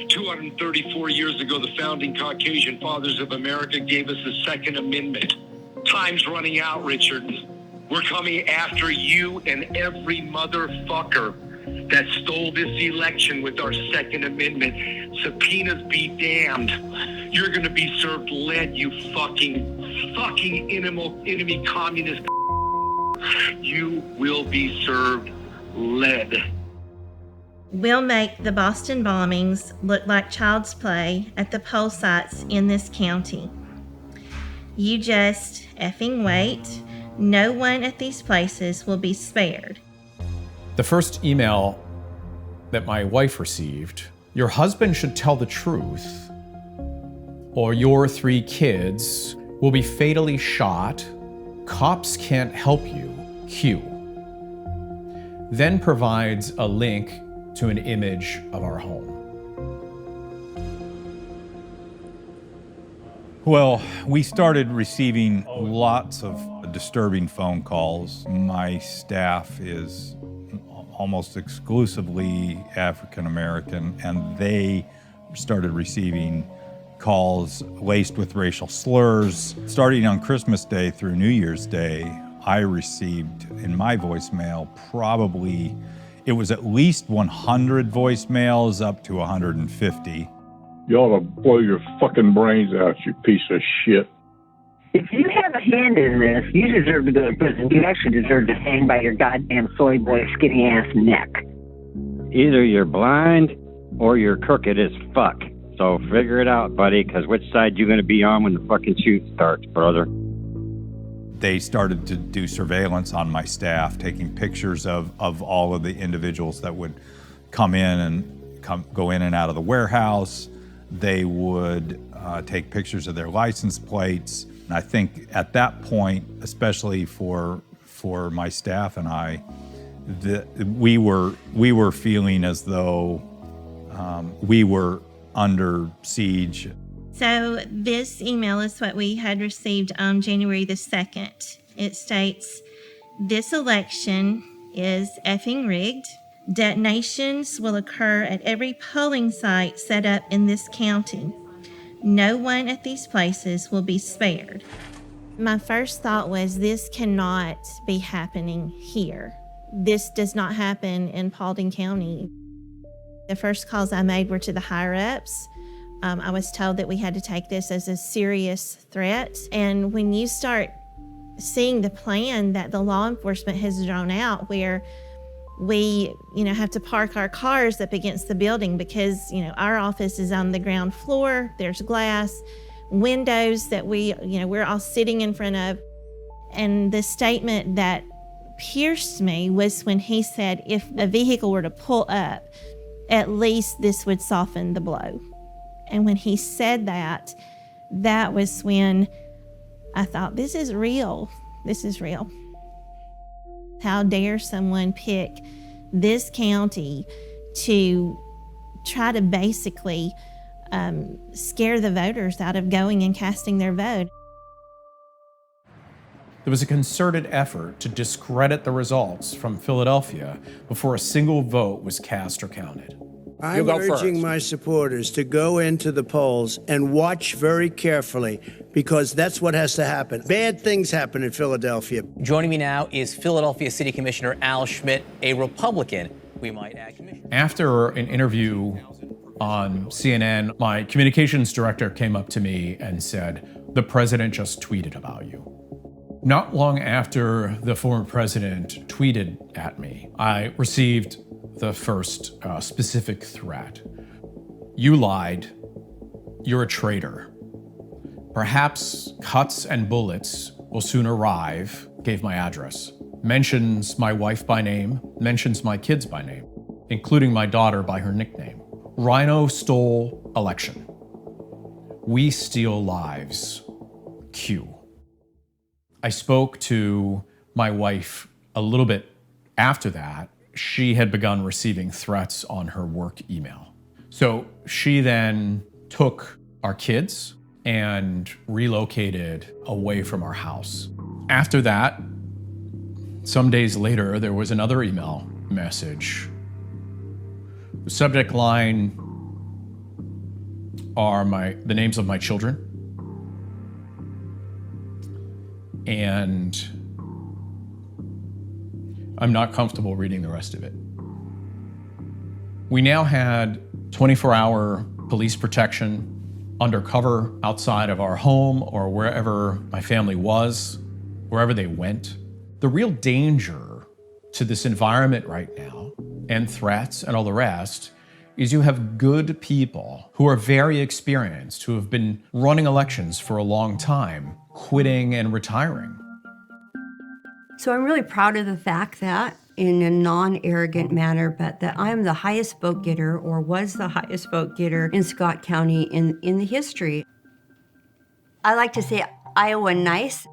234 years ago, the founding Caucasian fathers of America gave us the Second Amendment. Time's running out, Richard. We're coming after you and every motherfucker that stole this election with our Second Amendment. Subpoenas be damned. You're going to be served lead, you fucking enemy communist. You will be served lead. We'll make the Boston bombings look like child's play at the poll sites in this county. You just effing wait. No one at these places will be spared. The first email that my wife received, your husband should tell the truth, or your 3 kids will be fatally shot. Cops can't help you. Q. Then provides a link to an image of our home. Well, we started receiving lots of disturbing phone calls. My staff is almost exclusively African American, and they started receiving calls laced with racial slurs. Starting on Christmas Day through New Year's Day, I received in my voicemail probably, it was at least 100 voicemails up to 150. You ought to blow your fucking brains out, you piece of shit. If you have a hand in this, you deserve to go to prison. You actually deserve to hang by your goddamn soy boy skinny ass neck. Either you're blind or you're crooked as fuck. So figure it out, buddy, because which side you going to be on when the fucking shoot starts, brother? They started to do surveillance on my staff, taking pictures of all of the individuals that would come in and go in and out of the warehouse. They would take pictures of their license plates. And I think at that point, especially for my staff and I, we were feeling as though we were under siege. So this email is what we had received on January the 2nd. It states, this election is effing rigged. Detonations will occur at every polling site set up in this county. No one at these places will be spared. My first thought was, this cannot be happening here. This does not happen in Paulding County. The first calls I made were to the higher ups. I was told that we had to take this as a serious threat. And when you start seeing the plan that the law enforcement has drawn out, where we, have to park our cars up against the building because, our office is on the ground floor. There's glass, windows that we're all sitting in front of. And the statement that pierced me was when he said, if a vehicle were to pull up, at least this would soften the blow. And when he said that, that was when I thought, this is real. This is real. How dare someone pick this county to try to basically scare the voters out of going and casting their vote? There was a concerted effort to discredit the results from Philadelphia before a single vote was cast or counted. I'm urging my supporters to go into the polls and watch very carefully, because that's what has to happen. Bad things happen in Philadelphia. Joining me now is Philadelphia City Commissioner Al Schmidt, a Republican. We might add commissioner. After an interview on CNN, my communications director came up to me and said, the president just tweeted about you. Not long after the former president tweeted at me, I received the first specific threat. You lied. You're a traitor. Perhaps cuts and bullets will soon arrive. Gave my address. Mentions my wife by name. Mentions my kids by name, including my daughter by her nickname. Rhino stole election. We steal lives. Q. I spoke to my wife a little bit after that. She had begun receiving threats on her work email. So she then took our kids and relocated away from our house. After that, some days later, there was another email message. The subject line, are the names of my children. And I'm not comfortable reading the rest of it. We now had 24-hour police protection undercover outside of our home or wherever my family was, wherever they went. The real danger to this environment right now, and threats and all the rest, is you have good people who are very experienced, who have been running elections for a long time, quitting and retiring. So I'm really proud of the fact that, in a non-arrogant manner, but that I'm the highest vote getter, or was the highest vote getter in Scott County in the history. I like to say Iowa nice.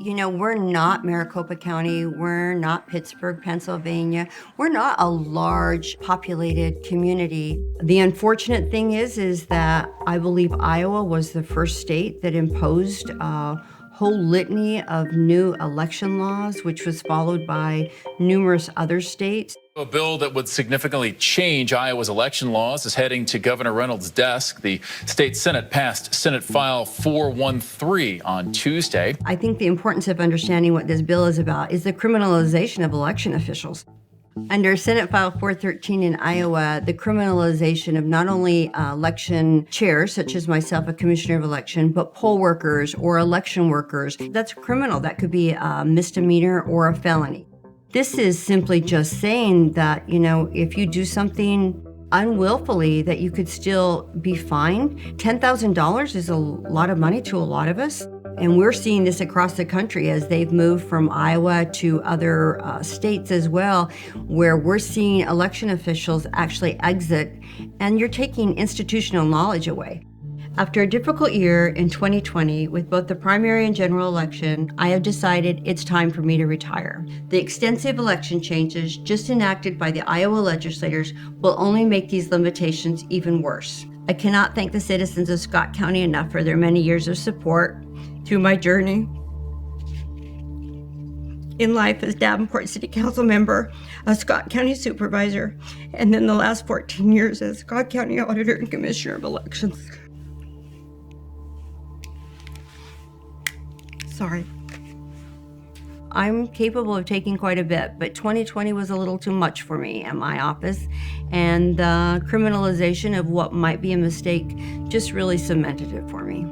You know, we're not Maricopa County, we're not Pittsburgh, Pennsylvania, we're not a large populated community. The unfortunate thing is that I believe Iowa was the first state that imposed a whole litany of new election laws, which was followed by numerous other states. A bill that would significantly change Iowa's election laws is heading to Governor Reynolds' desk. The state Senate passed Senate File 413 on Tuesday. I think the importance of understanding what this bill is about is the criminalization of election officials. Under Senate File 413 in Iowa, the criminalization of not only election chairs, such as myself, a commissioner of election, but poll workers or election workers, that's criminal. That could be a misdemeanor or a felony. This is simply just saying that, you know, if you do something unwillfully, that you could still be fined. $10,000 is a lot of money to a lot of us. And we're seeing this across the country as they've moved from Iowa to other states as well, where we're seeing election officials actually exit, and you're taking institutional knowledge away. After a difficult year in 2020 with both the primary and general election, I have decided it's time for me to retire. The extensive election changes just enacted by the Iowa legislators will only make these limitations even worse. I cannot thank the citizens of Scott County enough for their many years of support through my journey in life as Davenport City Council member, a Scott County supervisor, and then the last 14 years as Scott County Auditor and Commissioner of Elections. Sorry. I'm capable of taking quite a bit, but 2020 was a little too much for me at my office, and the criminalization of what might be a mistake just really cemented it for me.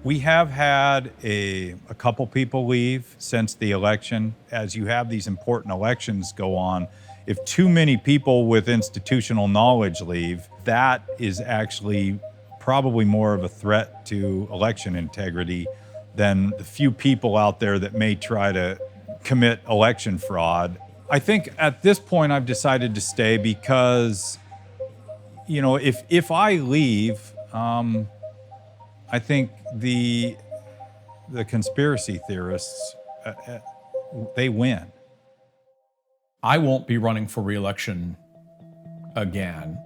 We have had a couple people leave since the election. As you have these important elections go on, if too many people with institutional knowledge leave, that is actually probably more of a threat to election integrity than the few people out there that may try to commit election fraud. I think at this point I've decided to stay because, you know, if I leave, I think the conspiracy theorists, they win. I won't be running for re-election again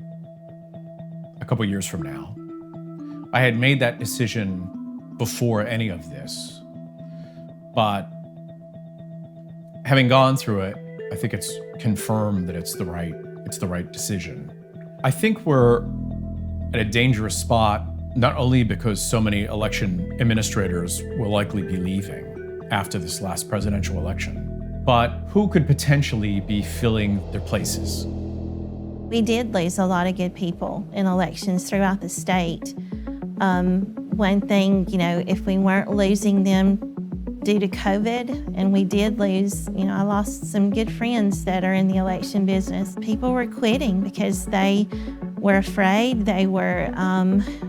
a couple years from now. I had made that decision before any of this, but having gone through it, I think it's confirmed that it's the right decision. I think we're at a dangerous spot, not only because so many election administrators will likely be leaving after this last presidential election, but who could potentially be filling their places. We did lose a lot of good people in elections throughout the state. One thing, you know, if we weren't losing them due to COVID, and we did lose, you know, I lost some good friends that are in the election business. People were quitting because they were afraid, they were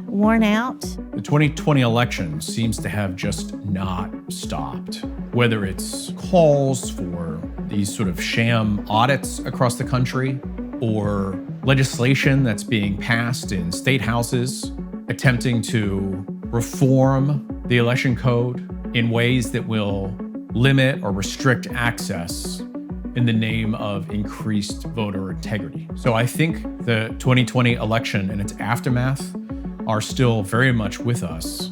worn out. The 2020 election seems to have just not stopped. Whether it's calls for these sort of sham audits across the country, or legislation that's being passed in state houses attempting to reform the election code in ways that will limit or restrict access in the name of increased voter integrity. So I think the 2020 election and its aftermath are still very much with us,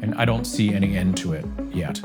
and I don't see any end to it yet.